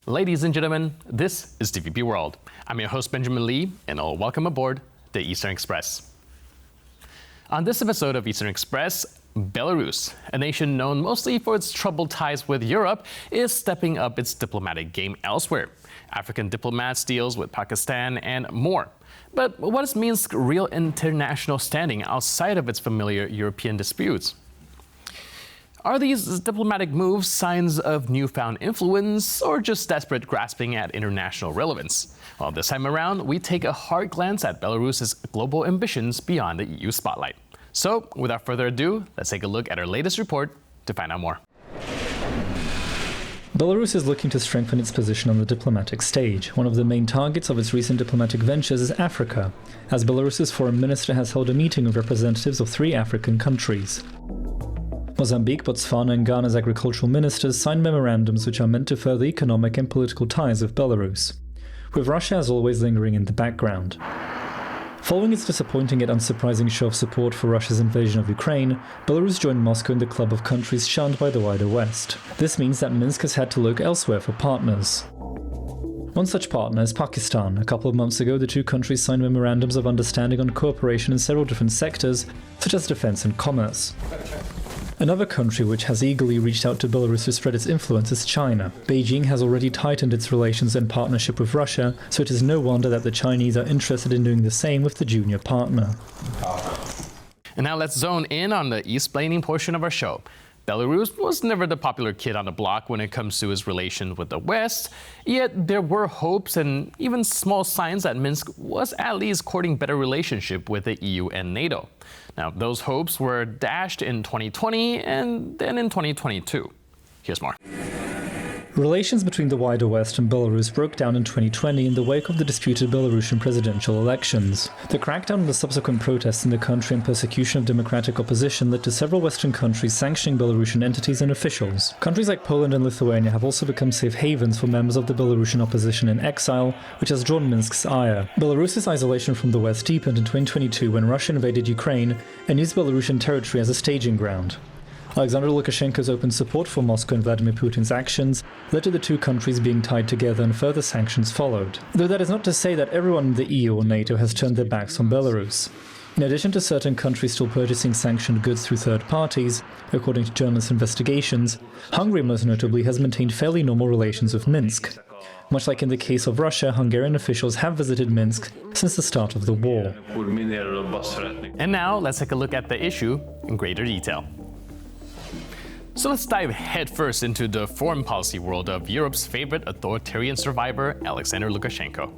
Ladies and gentlemen, this is TVP World. I'm your host Benjamin Lee, and I'll welcome aboard the Eastern Express. On this episode of Eastern Express, Belarus, a nation known mostly for its troubled ties with Europe, is stepping up its diplomatic game elsewhere. African diplomats deals with Pakistan and more. But what is Minsk's real international standing outside of its familiar European disputes? Are these diplomatic moves signs of newfound influence or just desperate grasping at international relevance? Well, this time around, we take a hard glance at Belarus's global ambitions beyond the EU spotlight. So, without further ado, let's take a look at our latest report to find out more. Belarus is looking to strengthen its position on the diplomatic stage. One of the main targets of its recent diplomatic ventures is Africa, as Belarus's foreign minister has held a meeting with representatives of 3 African countries. Mozambique, Botswana and Ghana's agricultural ministers signed memorandums which are meant to further economic and political ties with Belarus, with Russia as always lingering in the background. Following its disappointing yet unsurprising show of support for Russia's invasion of Ukraine, Belarus joined Moscow in the club of countries shunned by the wider West. This means that Minsk has had to look elsewhere for partners. One such partner is Pakistan. A couple of months ago, the two countries signed memorandums of understanding on cooperation in several different sectors, such as defense and commerce. Another country which has eagerly reached out to Belarus to spread its influence is China. Beijing has already tightened its relations and partnership with Russia, so it is no wonder that the Chinese are interested in doing the same with the junior partner. And now let's zone in on the East-splaining portion of our show. Belarus was never the popular kid on the block when it comes to its relations with the West, yet there were hopes and even small signs that Minsk was at least courting better relationship with the EU and NATO. Now, those hopes were dashed in 2020 and then in 2022. Here's more. Relations between the wider West and Belarus broke down in 2020 in the wake of the disputed Belarusian presidential elections. The crackdown and the subsequent protests in the country and persecution of democratic opposition led to several Western countries sanctioning Belarusian entities and officials. Countries like Poland and Lithuania have also become safe havens for members of the Belarusian opposition in exile, which has drawn Minsk's ire. Belarus's isolation from the West deepened in 2022 when Russia invaded Ukraine and used Belarusian territory as a staging ground. Alexander Lukashenko's open support for Moscow and Vladimir Putin's actions led to the two countries being tied together and further sanctions followed. Though that is not to say that everyone in the EU or NATO has turned their backs on Belarus. In addition to certain countries still purchasing sanctioned goods through third parties, according to journalist investigations, Hungary most notably has maintained fairly normal relations with Minsk. Much like in the case of Russia, Hungarian officials have visited Minsk since the start of the war. And now let's take a look at the issue in greater detail. So let's dive headfirst into the foreign policy world of Europe's favorite authoritarian survivor, Alexander Lukashenko.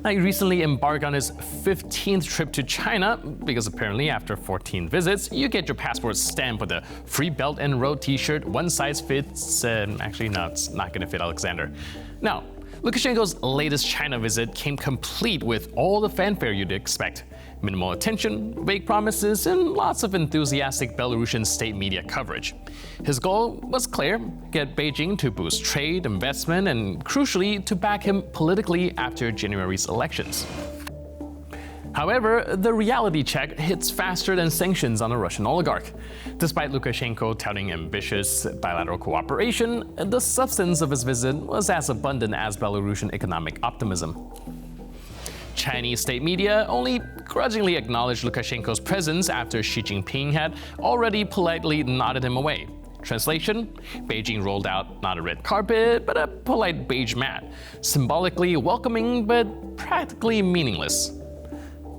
Now, he recently embarked on his 15th trip to China, because apparently after 14 visits, you get your passport stamped with a free Belt and Road t-shirt, one size fits, actually no, it's not gonna fit Alexander. Now, Lukashenko's latest China visit came complete with all the fanfare you'd expect. Minimal attention, vague promises, and lots of enthusiastic Belarusian state media coverage. His goal was clear: get Beijing to boost trade, investment, and crucially, to back him politically after January's elections. However, the reality check hits faster than sanctions on a Russian oligarch. Despite Lukashenko touting ambitious bilateral cooperation, the substance of his visit was as abundant as Belarusian economic optimism. Chinese state media only grudgingly acknowledged Lukashenko's presence after Xi Jinping had already politely nodded him away. Translation: Beijing rolled out not a red carpet, but a polite beige mat, symbolically welcoming but practically meaningless.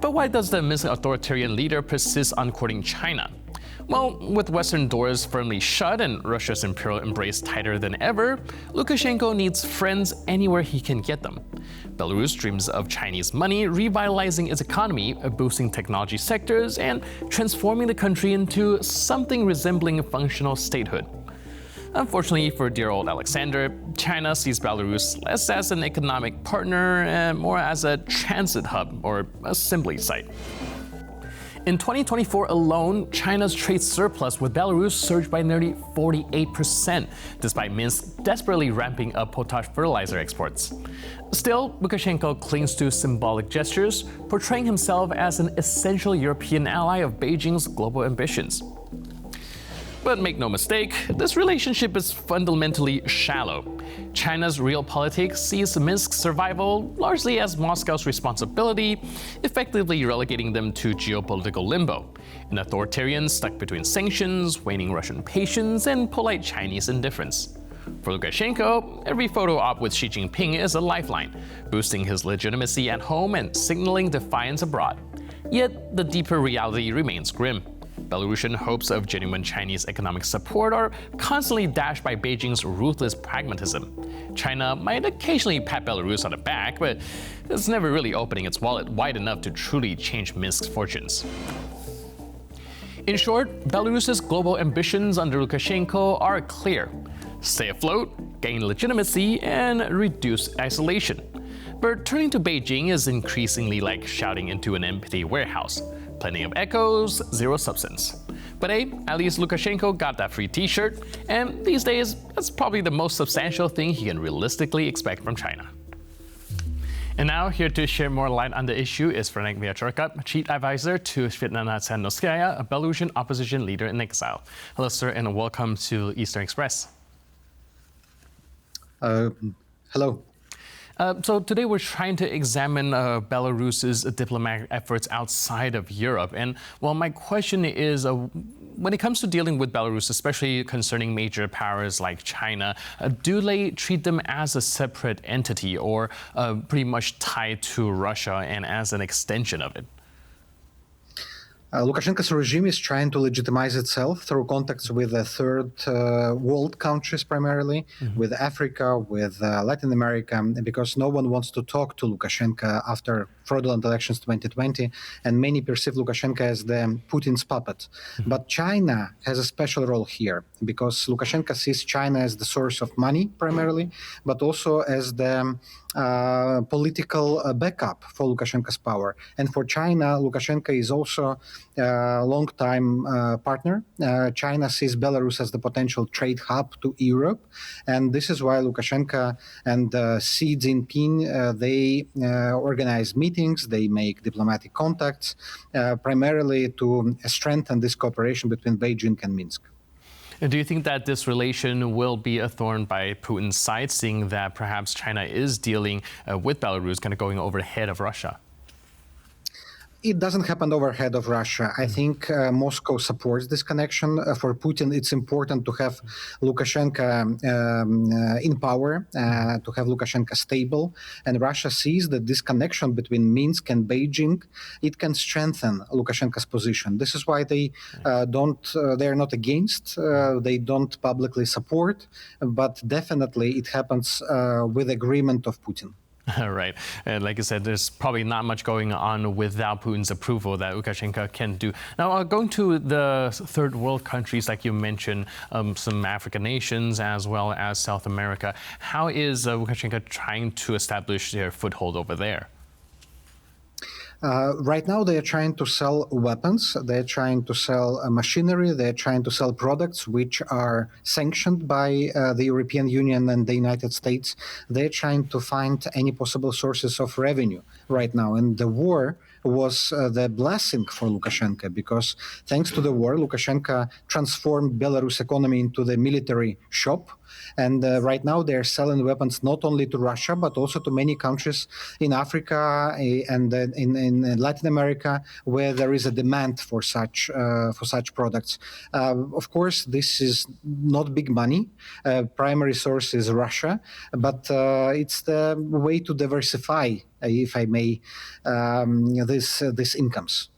But why does the Minsk authoritarian leader persist on courting China? Well, with Western doors firmly shut and Russia's imperial embrace tighter than ever, Lukashenko needs friends anywhere he can get them. Belarus dreams of Chinese money revitalizing its economy, boosting technology sectors, and transforming the country into something resembling a functional statehood. Unfortunately for dear old Alexander, China sees Belarus less as an economic partner and more as a transit hub or assembly site. In 2024 alone, China's trade surplus with Belarus surged by nearly 48%, despite Minsk desperately ramping up potash fertilizer exports. Still, Lukashenko clings to symbolic gestures, portraying himself as an essential European ally of Beijing's global ambitions. But make no mistake, this relationship is fundamentally shallow. China's realpolitik sees Minsk's survival largely as Moscow's responsibility, effectively relegating them to geopolitical limbo, an authoritarian stuck between sanctions, waning Russian patience, and polite Chinese indifference. For Lukashenko, every photo op with Xi Jinping is a lifeline, boosting his legitimacy at home and signaling defiance abroad. Yet, the deeper reality remains grim. Belarusian hopes of genuine Chinese economic support are constantly dashed by Beijing's ruthless pragmatism. China might occasionally pat Belarus on the back, but it's never really opening its wallet wide enough to truly change Minsk's fortunes. In short, Belarus's global ambitions under Lukashenko are clear: stay afloat, gain legitimacy, and reduce isolation. But turning to Beijing is increasingly like shouting into an empty warehouse. Plenty of echoes, zero substance. But hey, at least Lukashenko got that free t-shirt, and these days, that's probably the most substantial thing he can realistically expect from China. And now, here to share more light on the issue is Franek Vyachorka, Chief Advisor to Svetlana Tsikhanouskaya, a Belarusian opposition leader in exile. Hello, sir, and welcome to Eastern Express. Hello. So today we're trying to examine Belarus's diplomatic efforts outside of Europe. And well, my question is, when it comes to dealing with Belarus, especially concerning major powers like China, do they treat them as a separate entity or pretty much tied to Russia and as an extension of it? Lukashenko's regime is trying to legitimize itself through contacts with the third world countries, primarily, with Africa, with Latin America, because no one wants to talk to Lukashenko after fraudulent elections 2020, and many perceive Lukashenko as the Putin's puppet. But China has a special role here, because Lukashenko sees China as the source of money, primarily, but also as the political backup for Lukashenko's power. And for China, Lukashenko is also a long-time partner. China sees Belarus as the potential trade hub to Europe. And this is why Lukashenko and Xi Jinping, they organize meetings, they make diplomatic contacts, primarily to strengthen this cooperation between Beijing and Minsk. And do you think that this relation will be a thorn by Putin's side, seeing that perhaps China is dealing with Belarus, kind of going over the head of Russia? It doesn't happen overhead of Russia. I think Moscow supports this connection. For Putin, it's important to have Lukashenko in power, to have Lukashenko stable. And Russia sees that this connection between Minsk and Beijing, it can strengthen Lukashenko's position. This is why they they're not against, they don't publicly support, but definitely it happens with agreement of Putin. Right. And like you said, there's probably not much going on without Putin's approval that Lukashenko can do. Now, going to the third world countries, like you mentioned, some African nations as well as South America, how is Lukashenko trying to establish their foothold over there? Right now, they are trying to sell weapons, they're trying to sell machinery, they're trying to sell products which are sanctioned by the European Union and the United States. They're trying to find any possible sources of revenue right now. And the war was the blessing for Lukashenko, because thanks to the war, Lukashenko transformed Belarus economy into the military shop. And right now they're selling weapons not only to Russia, but also to many countries in Africa and in Latin America, where there is a demand for such products. Of course, this is not big money. Primary source is Russia, but it's the way to diversify, if I may, these incomes.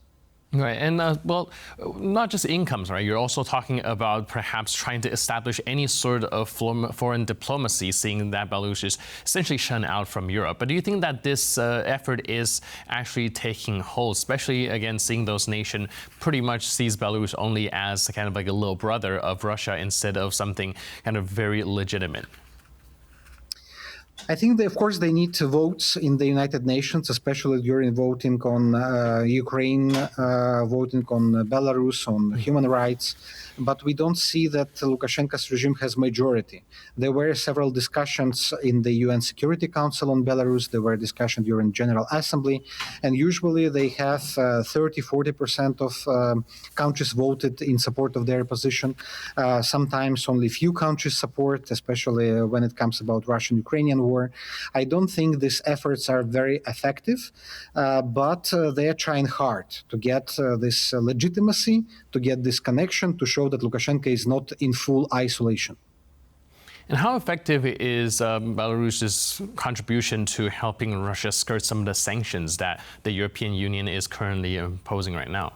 Right, and well, not just incomes, right? You're also talking about perhaps trying to establish any sort of foreign diplomacy, seeing that Belarus is essentially shut out from Europe. But do you think that this effort is actually taking hold, especially, again, seeing those nations pretty much sees Belarus only as kind of like a little brother of Russia instead of something kind of very legitimate? I think, of course, they need votes in the United Nations, especially during voting on Ukraine, voting on Belarus, on human rights. but we don't see that Lukashenko's regime has majority. There were several discussions in the UN Security Council on Belarus. There were discussions during General Assembly, and usually they have 30-40% of countries voted in support of their position. Sometimes only few countries support, especially when it comes about Russian-Ukrainian war. I don't think these efforts are very effective, but they are trying hard to get this legitimacy, to get this connection, to show that Lukashenko is not in full isolation. And how effective is Belarus's contribution to helping Russia skirt some of the sanctions that the European Union is currently imposing right now?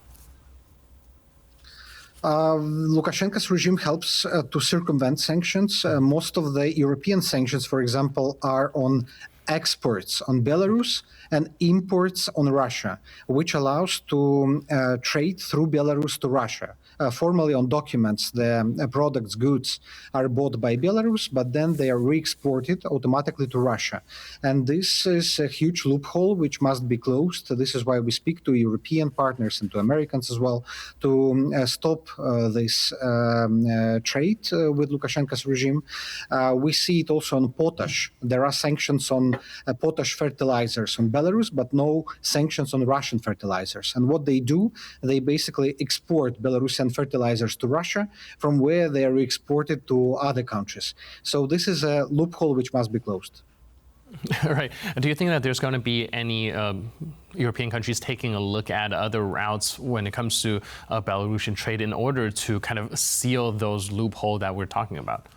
Lukashenko's regime helps to circumvent sanctions. Most of the European sanctions, for example, are on exports on Belarus and imports on Russia, which allows to trade through Belarus to Russia. Formally on documents, the products, goods are bought by Belarus, but then they are re-exported automatically to Russia. And this is a huge loophole which must be closed. This is why we speak to European partners and to Americans as well to stop this trade with Lukashenko's regime. We see it also on potash. There are sanctions on potash fertilizers on Belarus, but no sanctions on Russian fertilizers. And what they do, they basically export Belarusian fertilizers to Russia, from where they are exported to other countries. So this is a loophole which must be closed. Right. Do you think that there's going to be any European countries taking a look at other routes when it comes to Belarusian trade in order to kind of seal those loopholes that we're talking about?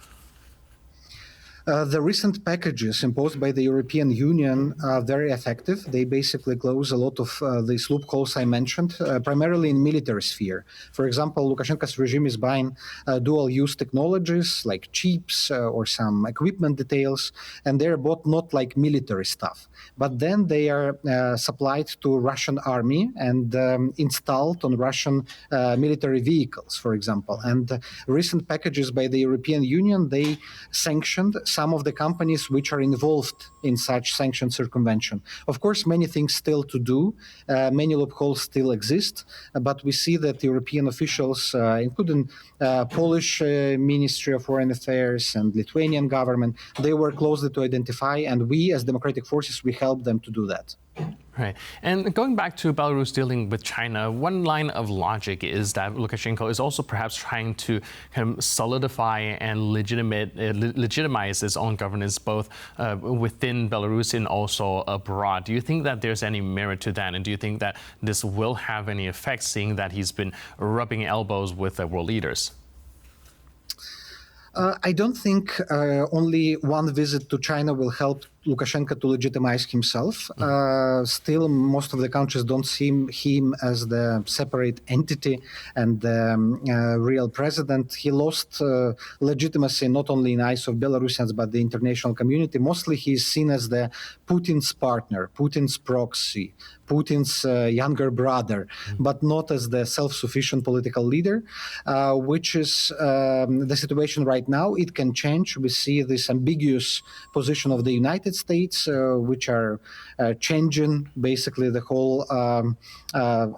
The recent packages imposed by the European Union are very effective. They basically close a lot of these loopholes I mentioned, primarily in military sphere. For example, Lukashenko's regime is buying dual-use technologies like chips or some equipment details, and they're bought not like military stuff, but then they are supplied to Russian army and installed on Russian military vehicles, for example. And recent packages by the European Union, they sanctioned some of the companies which are involved in such sanction circumvention. Of course, many things still to do, many loopholes still exist, but we see that European officials, including Polish Ministry of Foreign Affairs and Lithuanian government, they work closely to identify, and we as democratic forces, we help them to do that. Right. And going back to Belarus dealing with China, one line of logic is that Lukashenko is also perhaps trying to kind of solidify and legitimize his own governance both within Belarus and also abroad. Do you think that there's any merit to that? And do you think that this will have any effect, seeing that he's been rubbing elbows with world leaders? I don't think only one visit to China will help Lukashenko to legitimize himself. Still, most of the countries don't see him as the separate entity and the real president. He lost legitimacy not only in eyes of Belarusians, but the international community. Mostly he is seen as the Putin's partner, Putin's proxy, Putin's younger brother, but not as the self-sufficient political leader, which is the situation right now. It can change. We see this ambiguous position of the United States, which are changing basically the whole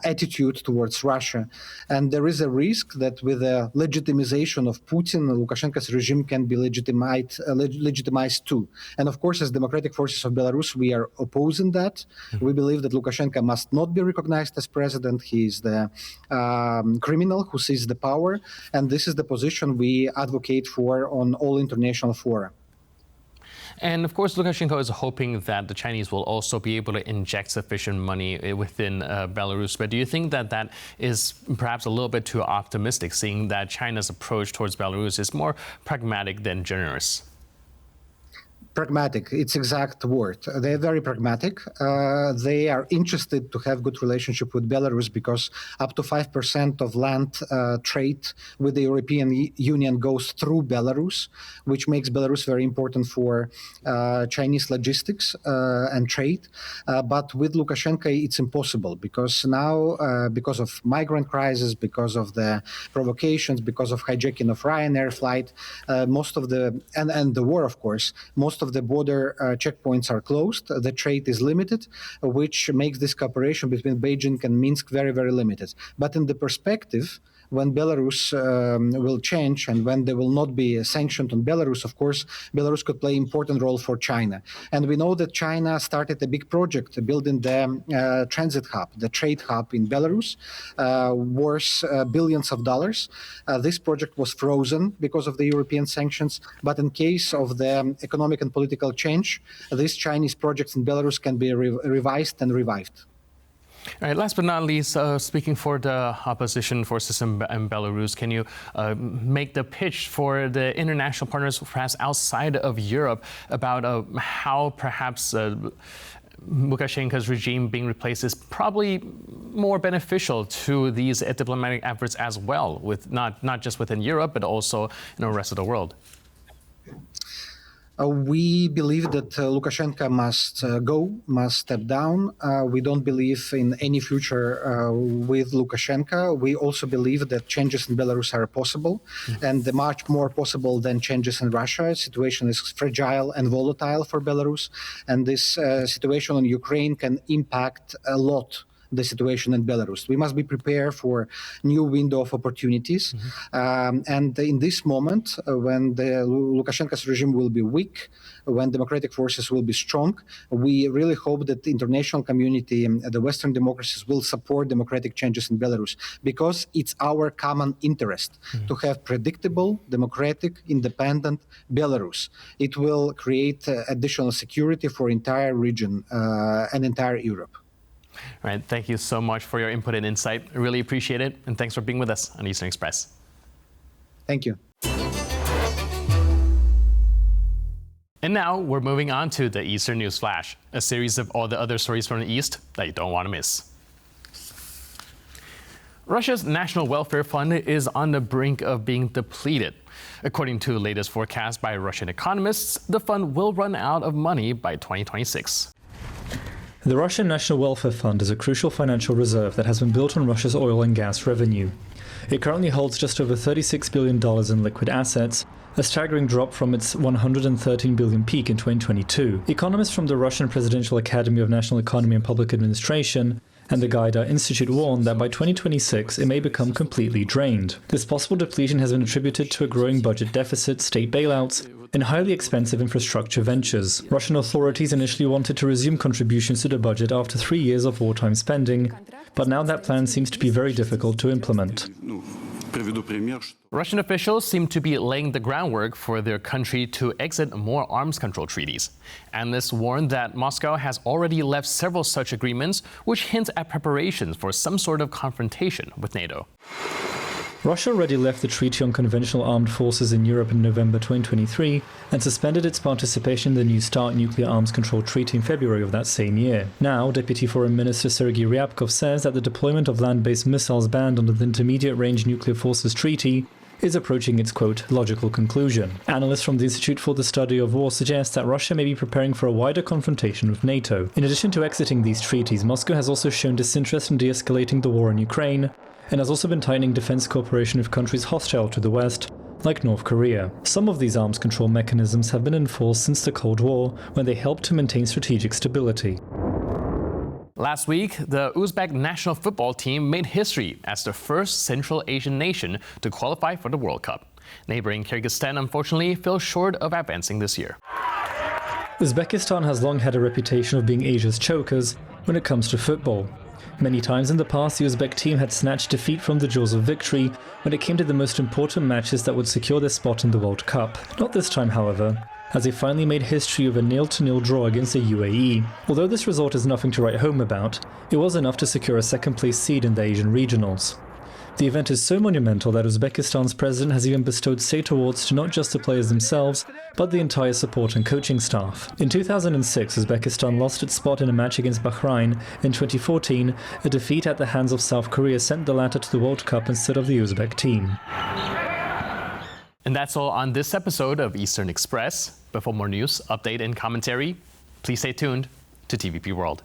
attitude towards Russia. And there is a risk that with the legitimization of Putin, Lukashenko's regime can be legitimized too. And of course, as democratic forces of Belarus, we are opposing that. We believe that Lukashenko must not be recognized as president. He is the criminal who seized the power. And this is the position we advocate for on all international fora. And of course, Lukashenko is hoping that the Chinese will also be able to inject sufficient money within Belarus. But do you think that that is perhaps a little bit too optimistic, seeing that China's approach towards Belarus is more pragmatic than generous? Pragmatic, it's exact word. They're very pragmatic. They are interested to have good relationship with Belarus because up to 5% of land trade with the European Union goes through Belarus, which makes Belarus very important for Chinese logistics and trade. But with Lukashenko, it's impossible because now, because of migrant crisis, because of the provocations, because of hijacking of Ryanair flight, most of the, and the war, of course, most of the border checkpoints are closed. The trade is limited, which makes this cooperation between Beijing and Minsk very, very limited. But in the perspective, when Belarus will change and when there will not be sanctioned on Belarus, of course, Belarus could play an important role for China. And we know that China started a big project building the transit hub, the trade hub in Belarus, worth billions of dollars. This project was frozen because of the European sanctions. But in case of the economic and political change, these Chinese projects in Belarus can be revised and revived. All right, last but not least, speaking for the opposition forces in Belarus, can you make the pitch for the international partners, perhaps outside of Europe, about how perhaps Lukashenko's regime being replaced is probably more beneficial to these diplomatic efforts as well, with not just within Europe, but also in the rest of the world? We believe that Lukashenko must step down. We don't believe in any future with Lukashenko. We also believe that changes in Belarus are possible, and they're much more possible than changes in Russia. The situation is fragile and volatile for Belarus, and this situation in Ukraine can impact a lot the situation in Belarus. We must be prepared for new window of opportunities. And in this moment, when the Lukashenko's regime will be weak, when democratic forces will be strong, we really hope that the international community and the Western democracies will support democratic changes in Belarus, because it's our common interest to have predictable, democratic, independent Belarus. It will create additional security for entire region and entire Europe. All right, thank you so much for your input and insight. I really appreciate it, and thanks for being with us on Eastern Express. Thank you. And now we're moving on to the Eastern News Flash, a series of all the other stories from the East that you don't want to miss. Russia's National Welfare Fund is on the brink of being depleted. According to the latest forecast by Russian economists, the fund will run out of money by 2026. The Russian National Welfare Fund is a crucial financial reserve that has been built on Russia's oil and gas revenue. It currently holds just over $36 billion in liquid assets, a staggering drop from its $113 billion peak in 2022. Economists from the Russian Presidential Academy of National Economy and Public Administration and the Gaida Institute warn that by 2026 it may become completely drained. This possible depletion has been attributed to a growing budget deficit, state bailouts, and highly expensive infrastructure ventures. Russian authorities initially wanted to resume contributions to the budget after 3 years of wartime spending, but now that plan seems to be very difficult to implement. Russian officials seem to be laying the groundwork for their country to exit more arms control treaties. Analysts warn that Moscow has already left several such agreements, which hint at preparations for some sort of confrontation with NATO. Russia already left the Treaty on Conventional Armed Forces in Europe in November 2023 and suspended its participation in the New START nuclear arms control treaty in February of that same year. Now, Deputy Foreign Minister Sergei Ryabkov says that the deployment of land-based missiles banned under the Intermediate-Range Nuclear Forces Treaty is approaching its, quote, logical conclusion. Analysts from the Institute for the Study of War suggest that Russia may be preparing for a wider confrontation with NATO. In addition to exiting these treaties, Moscow has also shown disinterest in de-escalating the war in Ukraine, and has also been tightening defense cooperation with countries hostile to the West, like North Korea. Some of these arms control mechanisms have been enforced since the Cold War, when they helped to maintain strategic stability. Last week, the Uzbek national football team made history as the first Central Asian nation to qualify for the World Cup. Neighboring Kyrgyzstan, unfortunately, fell short of advancing this year. Uzbekistan has long had a reputation of being Asia's chokers when it comes to football. Many times in the past, the Uzbek team had snatched defeat from the jaws of victory when it came to the most important matches that would secure their spot in the World Cup. Not this time, however, as they finally made history with a 0-0 draw against the UAE. Although this result is nothing to write home about, it was enough to secure a second-place seed in the Asian regionals. The event is so monumental that Uzbekistan's president has even bestowed state awards to not just the players themselves, but the entire support and coaching staff. In 2006, Uzbekistan lost its spot in a match against Bahrain. In 2014, a defeat at the hands of South Korea sent the latter to the World Cup instead of the Uzbek team. And that's all on this episode of Eastern Express. But for more news, update, and commentary, please stay tuned to TVP World.